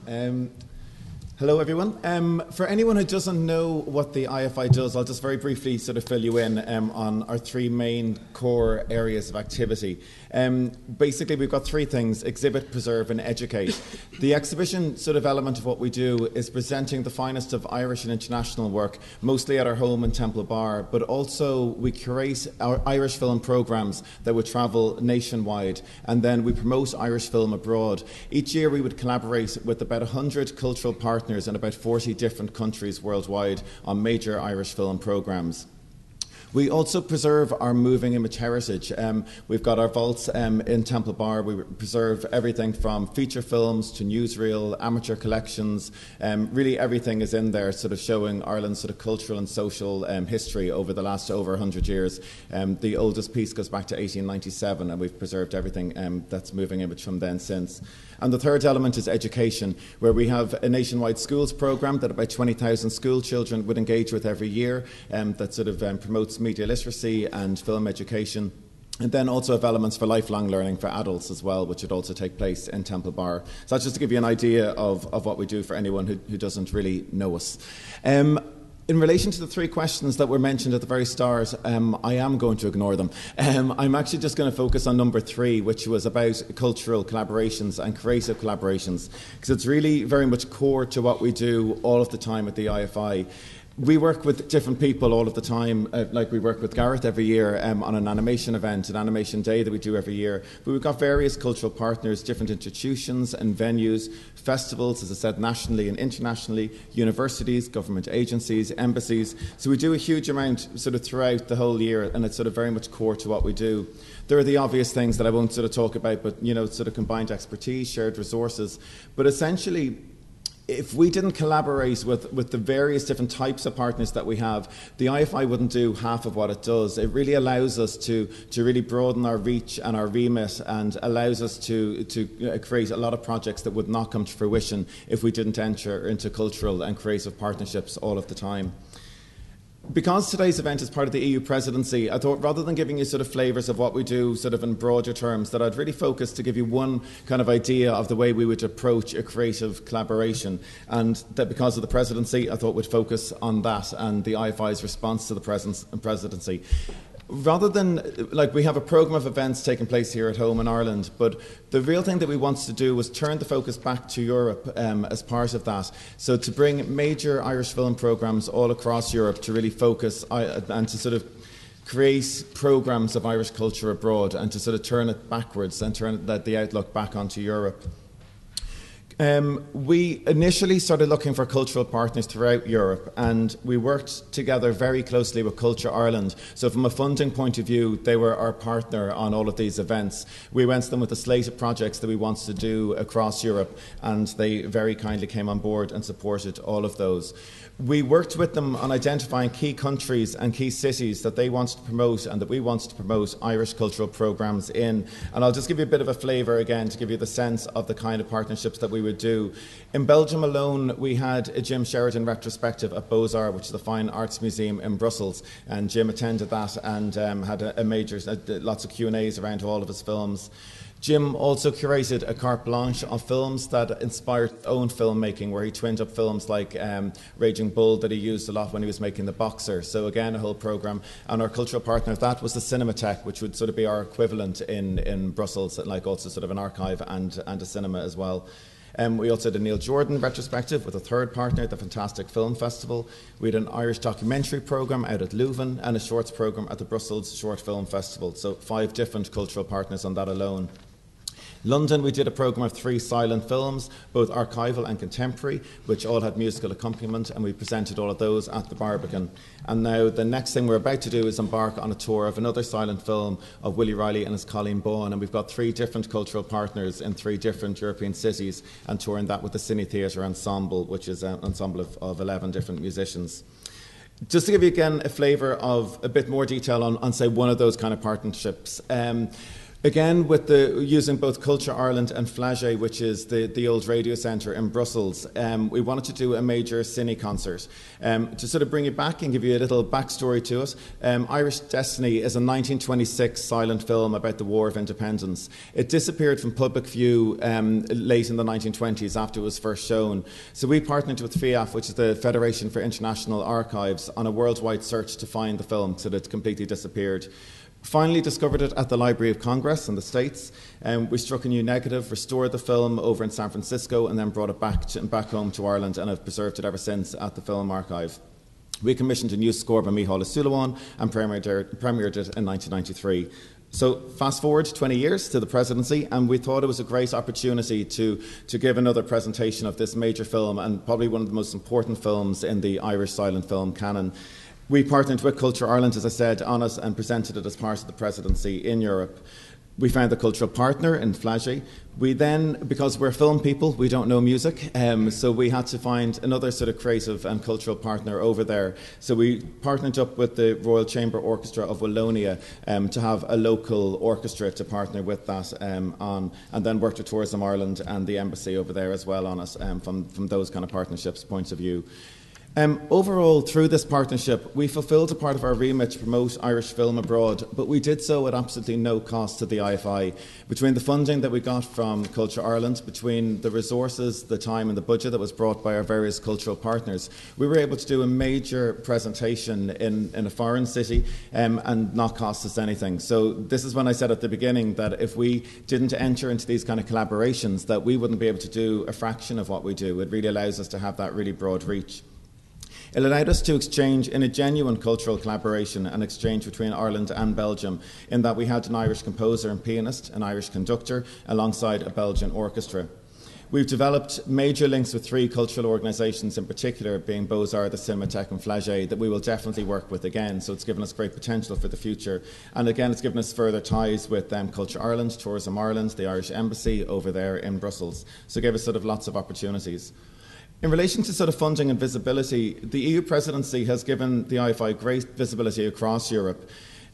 Um, Hello, everyone. For anyone who doesn't know what the IFI does, I'll just very briefly sort of fill you in on our three main core areas of activity. Basically, we've got three things: exhibit, preserve, and educate. The exhibition sort of element of what we do is presenting the finest of Irish and international work, mostly at our home in Temple Bar, but also we curate our Irish film programmes that would travel nationwide, and then we promote Irish film abroad. Each year we would collaborate with about 100 cultural partners in about 40 different countries worldwide on major Irish film programmes. We also preserve our moving image heritage. We've got our vaults in Temple Bar. We preserve everything from feature films to newsreel, amateur collections. Really everything is in there, sort of showing Ireland's sort of cultural and social history over the last over 100 years. The oldest piece goes back to 1897, and we've preserved everything that's moving image from then since. And the third element is education, where we have a nationwide schools programme that about 20,000 school children would engage with every year, that sort of promotes media literacy and film education. And then also have elements for lifelong learning for adults as well, which would also take place in Temple Bar. So that's just to give you an idea of what we do for anyone who doesn't really know us. In relation to the three questions that were mentioned at the very start, I am going to ignore them. I'm actually just going to focus on number 3, which was about cultural collaborations and creative collaborations, because it's really very much core to what we do all of the time at the IFI. We work with different people all of the time, like we work with Gareth every year on an animation event, an animation day that we do every year. But we've got various cultural partners, different institutions and venues, festivals, as I said, nationally and internationally, universities, government agencies, embassies. So we do a huge amount sort of throughout the whole year, and it's sort of very much core to what we do. There are the obvious things that I won't sort of talk about, but, you know, sort of combined expertise, shared resources. But essentially, if we didn't collaborate with the various different types of partners that we have, the IFI wouldn't do half of what it does. It really allows us to really broaden our reach and our remit, and allows us to create a lot of projects that would not come to fruition if we didn't enter into cultural and creative partnerships all of the time. Because today's event is part of the EU presidency, I thought rather than giving you sort of flavours of what we do sort of in broader terms, that I'd really focus to give you one kind of idea of the way we would approach a creative collaboration. And that because of the presidency, I thought we'd focus on that and the IFI's response to the presidency. Rather than, like, we have a programme of events taking place here at home in Ireland, but the real thing that we wanted to do was turn the focus back to Europe as part of that. So to bring major Irish film programmes all across Europe to really focus and to sort of create programmes of Irish culture abroad, and to sort of turn it backwards and turn the outlook back onto Europe. We initially started looking for cultural partners throughout Europe, and we worked together very closely with Culture Ireland. So from a funding point of view, they were our partner on all of these events. We went to them with a slate of projects that we wanted to do across Europe, and they very kindly came on board and supported all of those. We worked with them on identifying key countries and key cities that they wanted to promote and that we wanted to promote Irish cultural programmes in. And I'll just give you a bit of a flavour again to give you the sense of the kind of partnerships that we would do. In Belgium alone, we had a Jim Sheridan retrospective at Beaux-Arts, which is the Fine Arts Museum in Brussels. And Jim attended that and had a major, lots of Q&As around all of his films. Jim also curated a carte blanche of films that inspired his own filmmaking, where he twinned up films like Raging Bull that he used a lot when he was making The Boxer. So again, a whole programme. And our cultural partner of that was the Cinematheque, which would sort of be our equivalent in Brussels, like also sort of an archive and a cinema as well. We also had a Neil Jordan retrospective with a third partner, the Fantastic Film Festival. We had an Irish documentary programme out at Leuven and a shorts programme at the Brussels Short Film Festival. So 5 different cultural partners on that alone. London, we did a programme of 3 silent films, both archival and contemporary, which all had musical accompaniment, and we presented all of those at the Barbican. And now the next thing we're about to do is embark on a tour of another silent film of Willie Riley and his Colleen Bawn, and we've got 3 different cultural partners in 3 different European cities, and touring that with the Cine Theatre Ensemble, which is an ensemble of 11 different musicians. Just to give you again a flavour of a bit more detail on say, one of those kind of partnerships. Again, with using both Culture Ireland and Flagey, which is the old radio centre in Brussels, we wanted to do a major cine concert. To sort of bring it back and give you a little backstory to it, Irish Destiny is a 1926 silent film about the War of Independence. It disappeared from public view late in the 1920s after it was first shown. So we partnered with FIAF, which is the Federation for International Archives, on a worldwide search to find the film, so that it completely disappeared. Finally discovered it at the Library of Congress in the States. We struck a new negative, restored the film over in San Francisco, and then brought it back home to Ireland, and have preserved it ever since at the Film Archive. We commissioned a new score by Mícheál Ó Súilleabháin and premiered it in 1993. So fast forward 20 years to the presidency, and we thought it was a great opportunity to give another presentation of this major film, and probably one of the most important films in the Irish silent film canon. We partnered with Culture Ireland, as I said, on it, and presented it as part of the presidency in Europe. We found a cultural partner in Flagey. We then, because we're film people, we don't know music, so we had to find another sort of creative and cultural partner over there. So we partnered up with the Royal Chamber Orchestra of Wallonia to have a local orchestra to partner with that on, and then worked with Tourism Ireland and the embassy over there as well on it, from those kind of partnerships points of view. Overall, through this partnership, we fulfilled a part of our remit to promote Irish film abroad, but we did so at absolutely no cost to the IFI. Between the funding that we got from Culture Ireland, between the resources, the time and the budget that was brought by our various cultural partners, we were able to do a major presentation in a foreign city and not cost us anything. So this is when I said at the beginning that if we didn't enter into these kind of collaborations, that we wouldn't be able to do a fraction of what we do. It really allows us to have that really broad reach. It allowed us to exchange in a genuine cultural collaboration and exchange between Ireland and Belgium, in that we had an Irish composer and pianist, an Irish conductor, alongside a Belgian orchestra. We've developed major links with 3 cultural organisations in particular, being Beaux-Arts, the Cinematheque and Flagey, that we will definitely work with again, so it's given us great potential for the future. And again, it's given us further ties with Culture Ireland, Tourism Ireland, the Irish Embassy over there in Brussels. So it gave us sort of lots of opportunities. In relation to sort of funding and visibility, the EU presidency has given the IFI great visibility across Europe.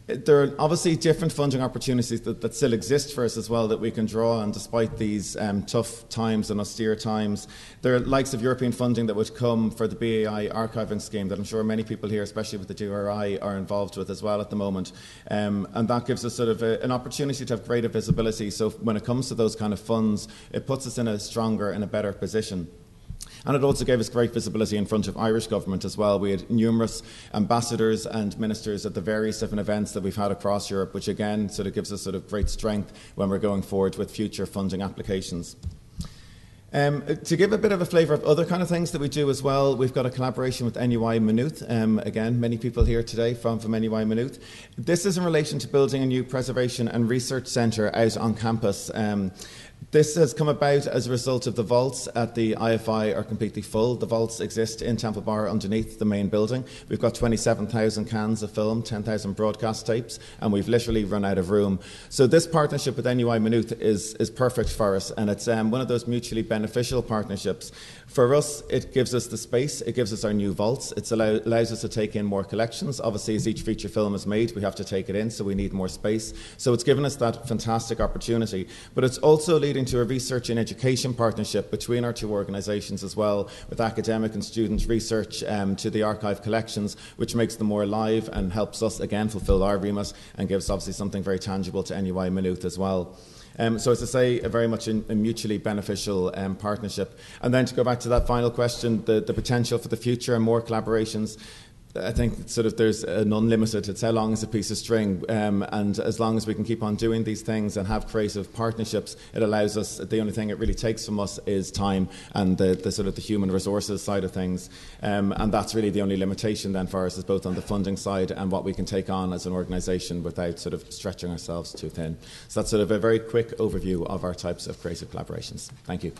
There are obviously different funding opportunities that still exist for us as well that we can draw on despite these tough times and austere times. There are likes of European funding that would come for the BAI archiving scheme that I'm sure many people here, especially with the DRI, are involved with as well at the moment. And that gives us sort of an opportunity to have greater visibility. So when it comes to those kind of funds, it puts us in a stronger and a better position. And it also gave us great visibility in front of Irish government as well. We had numerous ambassadors and ministers at the various different events that we've had across Europe, which again sort of gives us sort of great strength when we're going forward with future funding applications. To give a bit of a flavour of other kind of things that we do as well, we've got a collaboration with NUI Maynooth. Again, many people here today from NUI Maynooth. This is in relation to building a new preservation and research centre out on campus. This has come about as a result of the vaults at the IFI are completely full. The vaults exist in Temple Bar underneath the main building. We've got 27,000 cans of film, 10,000 broadcast tapes, and we've literally run out of room. So this partnership with NUI Maynooth is perfect for us, and it's one of those mutually beneficial partnerships. For us, it gives us the space, it gives us our new vaults, it allows us to take in more collections. Obviously, as each feature film is made, we have to take it in, so we need more space. So it's given us that fantastic opportunity. But it's also leading to a research and education partnership between our 2 organisations as well, with academic and student research to the archive collections, which makes them more alive and helps us, again, fulfil our remit and gives obviously something very tangible to NUI Maynooth as well. So as I say, a very much a mutually beneficial partnership. And then to go back to that final question, the potential for the future and more collaborations, I think sort of there's an unlimited, it's how long is a piece of string, and as long as we can keep on doing these things and have creative partnerships, it allows us, the only thing it really takes from us is time and the sort of the human resources side of things, and that's really the only limitation then for us, is both on the funding side and what we can take on as an organisation without sort of stretching ourselves too thin. So that's sort of a very quick overview of our types of creative collaborations. Thank you.